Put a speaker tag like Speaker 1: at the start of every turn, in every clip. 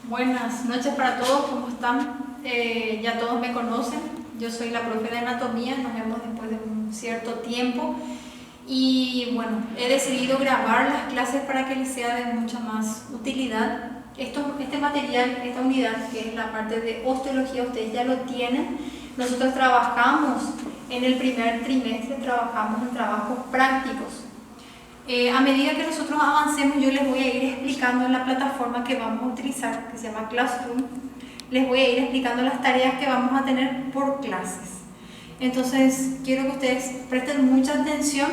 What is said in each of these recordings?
Speaker 1: Buenas noches para todos, ¿cómo están? Ya todos me conocen, yo soy la profe de anatomía, nos vemos después de un cierto tiempo y bueno, he decidido grabar las clases para que les sea de mucha más utilidad. Este material, esta unidad, que es la parte de osteología, ustedes ya lo tienen. Nosotros trabajamos en el primer trimestre, trabajamos en trabajos prácticos. A medida que nosotros avancemos, yo les voy a ir explicando en la plataforma que vamos a utilizar, que se llama Classroom, les voy a ir explicando las tareas que vamos a tener por clases. Entonces, quiero que ustedes presten mucha atención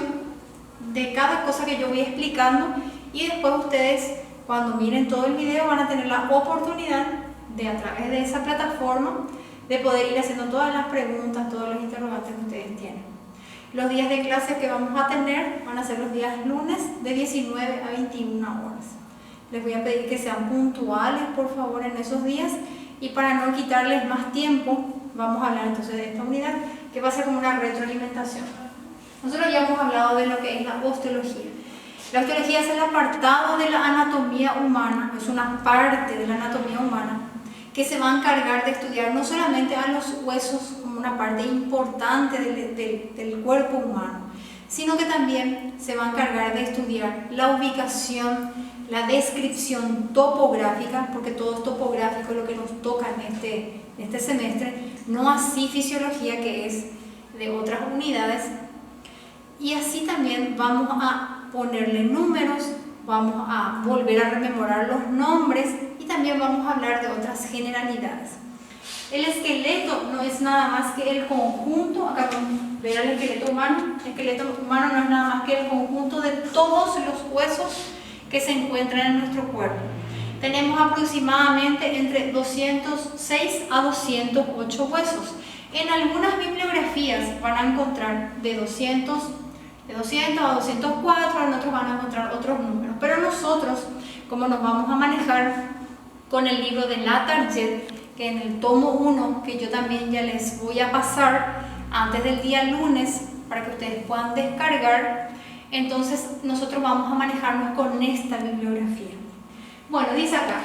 Speaker 1: de cada cosa que yo voy explicando y después ustedes, cuando miren todo el video, van a tener la oportunidad de, a través de esa plataforma, de poder ir haciendo todas las preguntas, todos los interrogantes que ustedes tienen. Los días de clase que vamos a tener van a ser los días lunes de 19 a 21 horas. Les voy a pedir que sean puntuales, por favor, en esos días. Y para no quitarles más tiempo, vamos a hablar entonces de esta unidad, que va a ser como una retroalimentación. Nosotros ya hemos hablado de lo que es la osteología. La osteología es el apartado de la anatomía humana, es una parte de la anatomía humana, que se va a encargar de estudiar no solamente a los huesos como una parte importante del cuerpo humano, sino que también se va a encargar de estudiar la ubicación, la descripción topográfica, porque todo es topográfico lo que nos toca en este semestre, no así fisiología, que es de otras unidades. Y así también vamos a ponerle números, vamos a volver a rememorar los nombres y también vamos a hablar de otras generalidades. El esqueleto no es nada más que el conjunto, acá podemos ver el esqueleto humano. El esqueleto humano no es nada más que el conjunto de todos los huesos que se encuentran en nuestro cuerpo. Tenemos aproximadamente entre 206 a 208 huesos. En algunas bibliografías van a encontrar de 200 a 204, en otros van a encontrar otros números. Pero nosotros, como nos vamos a manejar con el libro de Latarjet, que en el tomo 1, que yo también ya les voy a pasar antes del día lunes para que ustedes puedan descargar, entonces nosotros vamos a manejarnos con esta bibliografía. Bueno, dice acá,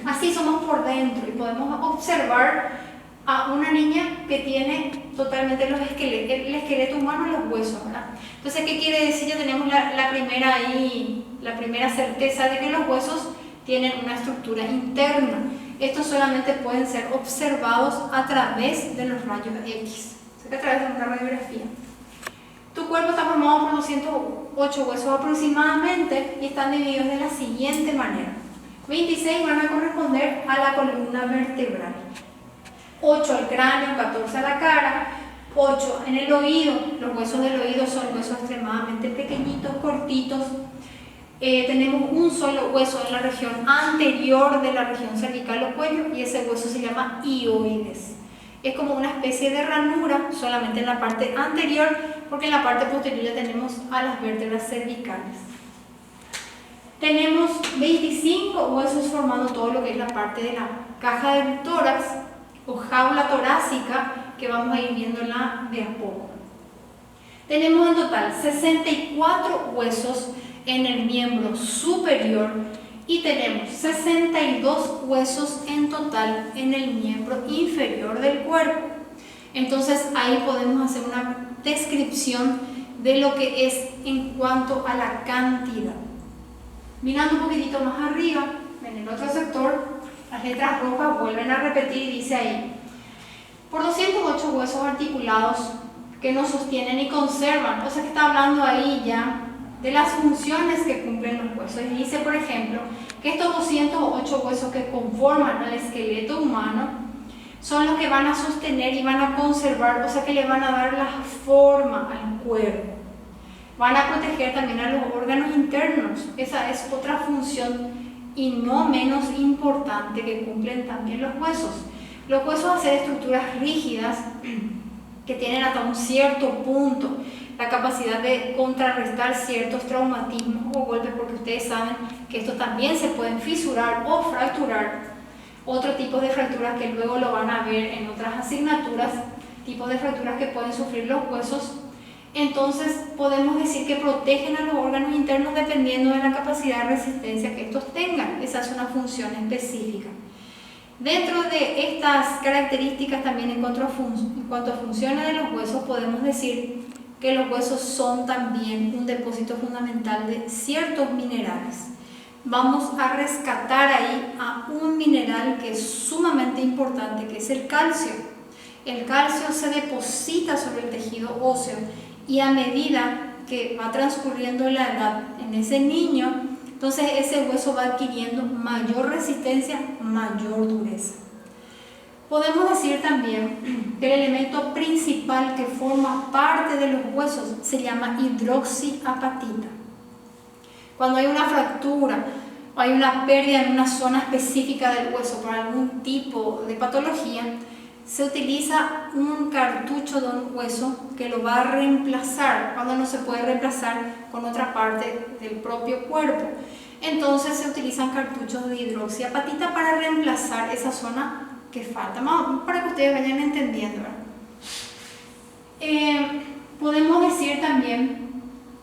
Speaker 1: así somos por dentro y podemos observar a una niña que tiene totalmente el esqueleto humano y los huesos, ¿verdad? Entonces, ¿qué quiere decir? Ya tenemos la primera certeza de que los huesos tienen una estructura interna. Estos solamente pueden ser observados a través de los rayos X, o sea que a través de una radiografía. Tu cuerpo está formado por 208 huesos aproximadamente y están divididos de la siguiente manera. 26 van a corresponder a la columna vertebral, 8 al cráneo, 14 a la cara, 8 en el oído. Los huesos del oído son huesos extremadamente pequeñitos, cortitos. Tenemos un solo hueso en la región anterior de la región cervical o cuello y ese hueso se llama hioides. Es como una especie de ranura solamente en la parte anterior, porque en la parte posterior ya tenemos a las vértebras cervicales. Tenemos 25 huesos formando todo lo que es la parte de la caja del tórax o jaula torácica, que vamos a ir viéndola de a poco. Tenemos en total 64 huesos en el miembro superior y tenemos 62 huesos en total en el miembro inferior del cuerpo. Entonces ahí podemos hacer una descripción de lo que es en cuanto a la cantidad. Mirando un poquitito más arriba, en el otro sector, las letras rojas vuelven a repetir y dice ahí: por 208 huesos articulados que nos sostienen y conservan. O sea que está hablando ahí ya de las funciones que cumplen los huesos. Y dice, por ejemplo, que estos 208 huesos que conforman al esqueleto humano son los que van a sostener y van a conservar, o sea que le van a dar la forma al cuerpo. Van a proteger también a los órganos internos. Esa es otra función y no menos importante que cumplen también los huesos. Los huesos, al ser estructuras rígidas que tienen hasta un cierto punto la capacidad de contrarrestar ciertos traumatismos o golpes, porque ustedes saben que estos también se pueden fisurar o fracturar. Otro tipo de fracturas que luego lo van a ver en otras asignaturas, tipos de fracturas que pueden sufrir los huesos. Entonces podemos decir que protegen a los órganos internos dependiendo de la capacidad de resistencia que estos tengan. Esa es una función específica. Dentro de estas características también en cuanto a funciones de los huesos, podemos decir que los huesos son también un depósito fundamental de ciertos minerales. Vamos a rescatar ahí a un mineral que es sumamente importante, que es el calcio. El calcio se deposita sobre el tejido óseo y a medida que va transcurriendo la edad en ese niño, entonces ese hueso va adquiriendo mayor resistencia, mayor dureza. Podemos decir también que el elemento principal que forma parte de los huesos se llama hidroxiapatita. Cuando hay una fractura o hay una pérdida en una zona específica del hueso por algún tipo de patología, se utiliza un cartucho de un hueso que lo va a reemplazar cuando no se puede reemplazar con otra parte del propio cuerpo. Entonces se utilizan cartuchos de hidroxiapatita para reemplazar esa zona que falta, para que ustedes vayan entendiendo, ¿verdad? Podemos decir también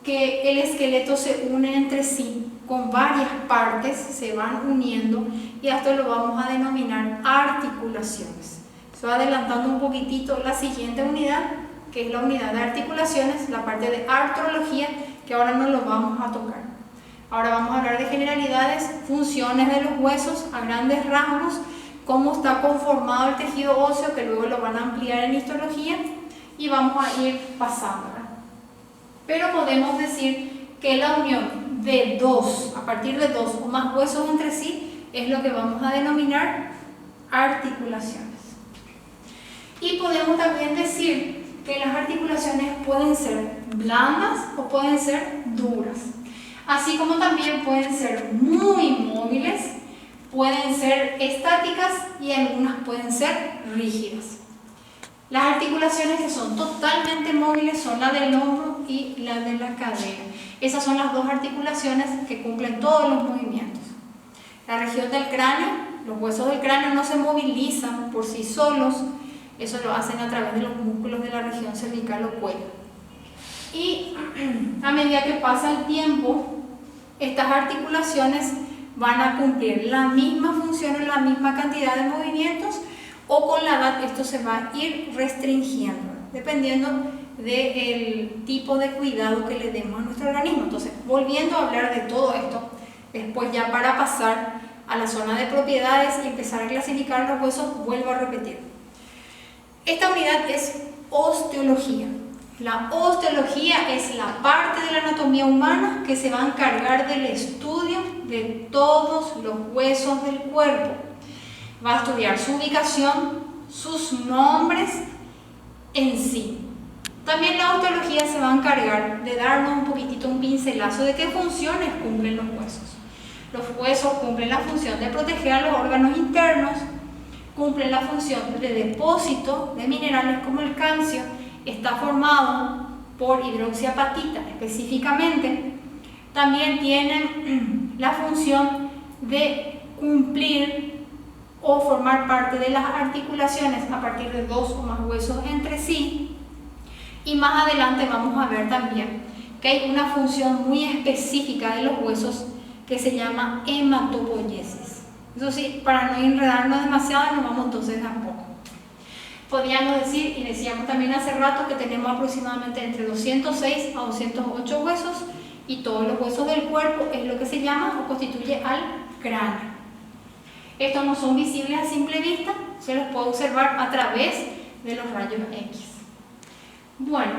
Speaker 1: que el esqueleto se une entre sí con varias partes, se van uniendo, y a esto lo vamos a denominar articulaciones. Estoy adelantando un poquitito la siguiente unidad, que es la unidad de articulaciones, la parte de artrología, que ahora no lo vamos a tocar. Ahora vamos a hablar de generalidades, funciones de los huesos a grandes rasgos, cómo está conformado el tejido óseo, que luego lo van a ampliar en histología, y vamos a ir pasando, ¿verdad? Pero podemos decir que la unión de dos, a partir de dos o más huesos entre sí, es lo que vamos a denominar articulaciones. Y podemos también decir que las articulaciones pueden ser blandas o pueden ser duras, así como también pueden ser muy móviles, pueden ser estáticas y algunas pueden ser rígidas. Las articulaciones que son totalmente móviles son la del hombro y la de la cadera. Esas son las dos articulaciones que cumplen todos los movimientos. La región del cráneo, los huesos del cráneo no se movilizan por sí solos, eso lo hacen a través de los músculos de la región cervical o cuello. Y a medida que pasa el tiempo, estas articulaciones van a cumplir la misma función en la misma cantidad de movimientos, o con la edad esto se va a ir restringiendo, dependiendo del tipo de cuidado que le demos a nuestro organismo. Entonces, volviendo a hablar de todo esto, después ya para pasar a la zona de propiedades y empezar a clasificar los huesos, vuelvo a repetir. Esta unidad es osteología. La osteología es la parte de la anatomía humana que se va a encargar del estudio de todos los huesos del cuerpo. Va a estudiar su ubicación, sus nombres en sí. También la osteología se va a encargar de darnos un poquitito un pincelazo de qué funciones cumplen los huesos. Los huesos cumplen la función de proteger a los órganos internos, cumplen la función de depósito de minerales como el calcio, está formado por hidroxiapatita específicamente. También tienen la función de cumplir o formar parte de las articulaciones a partir de dos o más huesos entre sí. Y más adelante vamos a ver también que hay una función muy específica de los huesos que se llama hematopoiesis. Eso sí, para no enredarnos demasiado, nos vamos entonces a poco. Podríamos decir, y decíamos también hace rato, que tenemos aproximadamente entre 206 a 208 huesos, y todos los huesos del cuerpo es lo que se llama o constituye al cráneo. Estos no son visibles a simple vista, se los puede observar a través de los rayos X. Bueno,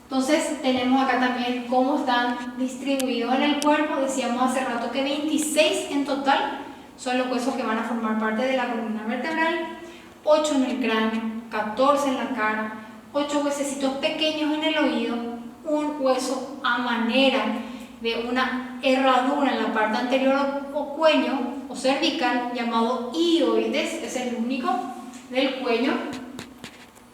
Speaker 1: entonces tenemos acá también cómo están distribuidos en el cuerpo. Decíamos hace rato que 26 en total son los huesos que van a formar parte de la columna vertebral, 8 en el cráneo, 14 en la cara, 8 huesecitos pequeños en el oído, un hueso a manera de una herradura en la parte anterior o cuello o cervical llamado hioides, es el único del cuello,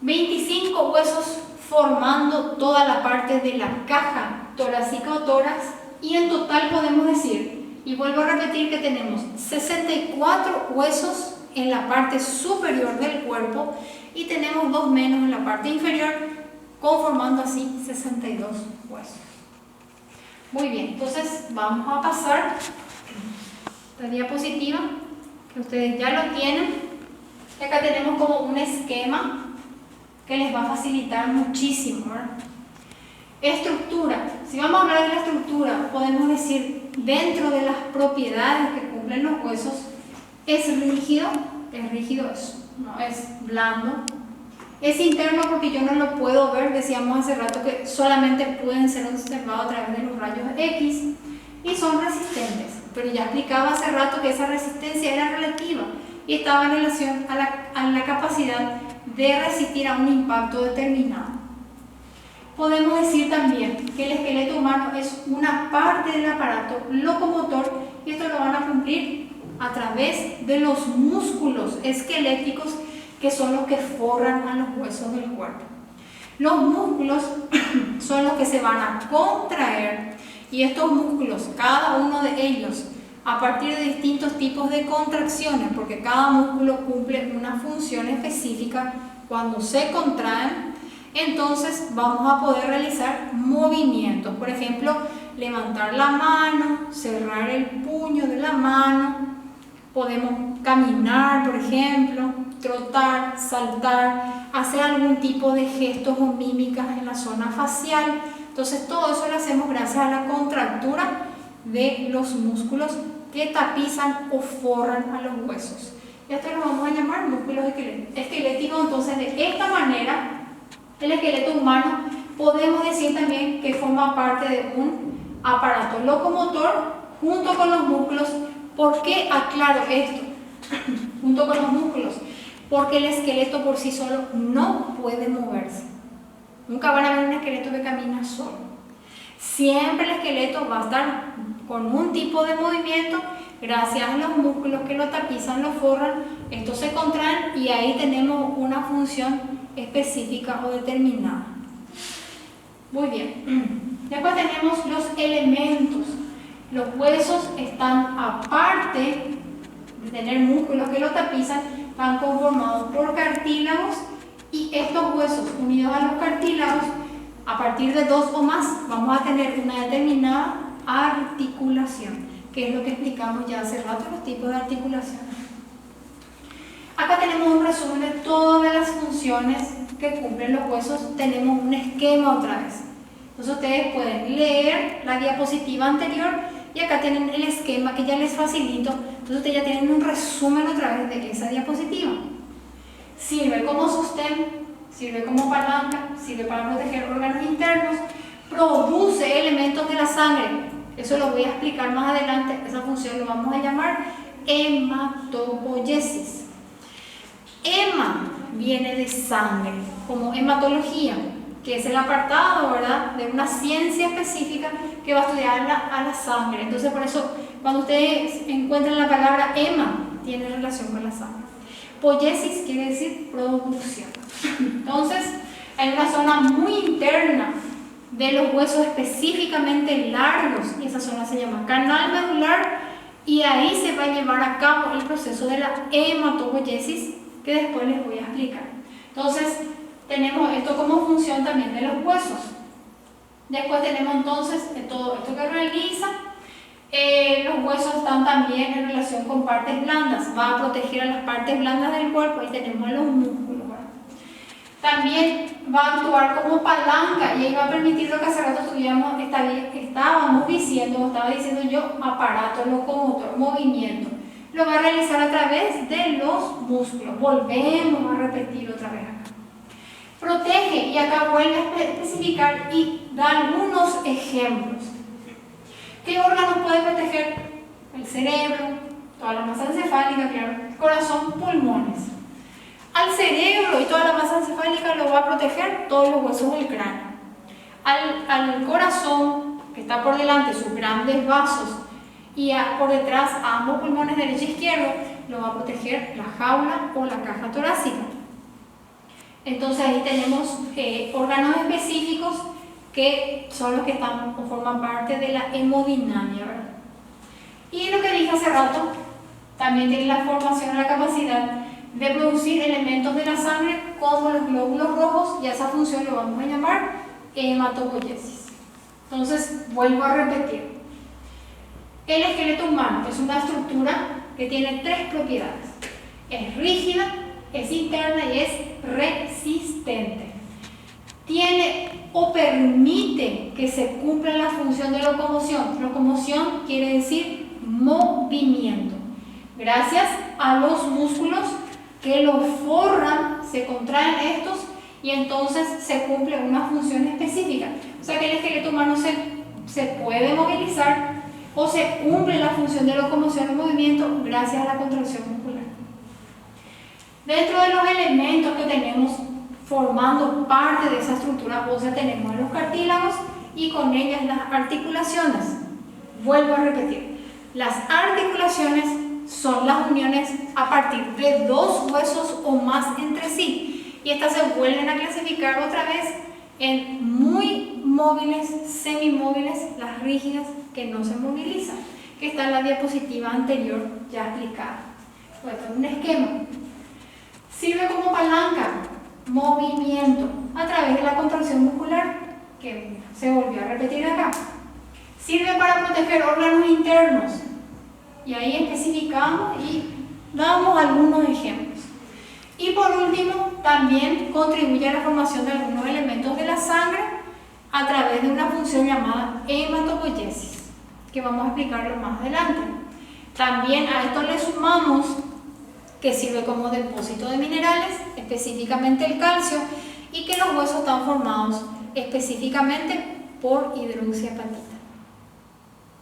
Speaker 1: 25 huesos formando toda la parte de la caja torácica o tórax, y en total podemos decir, y vuelvo a repetir, que tenemos 64 huesos en la parte superior del cuerpo y tenemos 2 menos en la parte inferior, conformando así 62 huesos. Muy bien, entonces vamos a pasar la diapositiva que ustedes ya lo tienen. Y acá tenemos como un esquema que les va a facilitar muchísimo, ¿verdad? Estructura. Si vamos a hablar de la estructura, podemos decir dentro de las propiedades que cumplen los huesos, es rígido eso, no es blando. Es interno porque yo no lo puedo ver, decíamos hace rato que solamente pueden ser observados a través de los rayos X, y son resistentes. Pero ya explicaba hace rato que esa resistencia era relativa y estaba en relación a la capacidad de resistir a un impacto determinado. Podemos decir también que el esqueleto humano es una parte del aparato locomotor, y esto lo van a cumplir a través de los músculos esqueléticos, que son los que forran a los huesos del cuerpo. Los músculos son los que se van a contraer, y estos músculos, cada uno de ellos, a partir de distintos tipos de contracciones, porque cada músculo cumple una función específica, cuando se contraen, entonces vamos a poder realizar movimientos. Por ejemplo, levantar la mano, cerrar el puño de la mano, podemos caminar, por ejemplo, trotar, saltar, hacer algún tipo de gestos o mímicas en la zona facial. Entonces todo eso lo hacemos gracias a la contractura de los músculos que tapizan o forran a los huesos. Esto lo vamos a llamar músculos esqueléticos. Entonces, de esta manera, el esqueleto humano podemos decir también que forma parte de un aparato locomotor junto con los músculos. ¿Por qué aclaro esto? Junto con los músculos, porque el esqueleto por sí solo no puede moverse. Nunca van a ver un esqueleto que camina solo. Siempre el esqueleto va a estar con un tipo de movimiento gracias a los músculos que lo tapizan, lo forran. Estos se contraen y ahí tenemos una función específica o determinada. Muy bien. Después tenemos los elementos. Los huesos están, aparte de tener músculos que lo tapizan, van conformados por cartílagos, y estos huesos unidos a los cartílagos, a partir de 2 o más, vamos a tener una determinada articulación, que es lo que explicamos ya hace rato, los tipos de articulación. Acá tenemos un resumen de todas las funciones que cumplen los huesos. Tenemos un esquema otra vez. Entonces ustedes pueden leer la diapositiva anterior y acá tienen el esquema que ya les facilito. Entonces ustedes ya tienen un resumen otra vez de esa diapositiva. Sirve como sostén, sirve como palanca, sirve para proteger órganos internos, produce elementos de la sangre. Eso lo voy a explicar más adelante. Esa función lo vamos a llamar hematopoiesis. Hema viene de sangre, como hematología, que es el apartado, ¿verdad?, de una ciencia específica que va a estudiar a la sangre. Entonces, por eso, cuando ustedes encuentran la palabra hema, tiene relación con la sangre. Poiesis quiere decir producción. Entonces, hay una zona muy interna de los huesos específicamente largos, y esa zona se llama canal medular, y ahí se va a llevar a cabo el proceso de la hematopoiesis, que después les voy a explicar. Entonces, tenemos esto como función también de los huesos. Después tenemos entonces todo esto que realiza. Los huesos están también en relación con partes blandas, va a proteger a las partes blandas del cuerpo, y tenemos a los músculos, ¿verdad? También va a actuar como palanca, y ahí va a permitir lo que hace rato estábamos diciendo, estaba diciendo yo, aparato locomotor, movimiento. Lo va a realizar a través de los músculos. Volvemos a repetir otra vez acá. Protege, y acá vuelve a especificar y da algunos ejemplos. ¿Qué órganos puede proteger? El cerebro, toda la masa encefálica, claro, corazón, pulmones. Al cerebro y toda la masa encefálica lo va a proteger todos los huesos del cráneo. Al corazón, que está por delante, sus grandes vasos, y por detrás a ambos pulmones derecho e izquierdo, lo va a proteger la jaula o la caja torácica. Entonces ahí tenemos órganos específicos que son los que están o forman parte de la hemodinamia, ¿verdad? Y lo que dije hace rato, también tiene la formación, la capacidad de producir elementos de la sangre como los glóbulos rojos, y a esa función lo vamos a llamar hematopoiesis. Entonces vuelvo a repetir. El esqueleto humano es una estructura que tiene tres propiedades. Es rígida, es interna y es resistente. Tiene o permite que se cumpla la función de locomoción. Locomoción quiere decir movimiento. Gracias a los músculos que lo forran, se contraen estos y entonces se cumple una función específica. O sea que el esqueleto humano se puede movilizar o se cumple la función de locomoción y movimiento gracias a la contracción muscular. Dentro de los elementos que tenemos formando parte de esa estructura ósea tenemos los cartílagos y con ellas las articulaciones. Vuelvo a repetir, las articulaciones son las uniones a partir de dos huesos o más entre sí y estas se vuelven a clasificar otra vez en muy móviles, semimóviles, las rígidas que no se movilizan, que está en la diapositiva anterior ya explicada. Pues un esquema. Sirve como palanca, movimiento, a través de la contracción muscular, que se volvió a repetir acá. Sirve para proteger órganos internos, y ahí especificamos y damos algunos ejemplos. Y por último, también contribuye a la formación de algunos elementos de la sangre a través de una función llamada hematopoiesis, que vamos a explicarlo más adelante. También a esto le sumamos que sirve como depósito de minerales, específicamente el calcio, y que los huesos están formados específicamente por hidroxiapatita.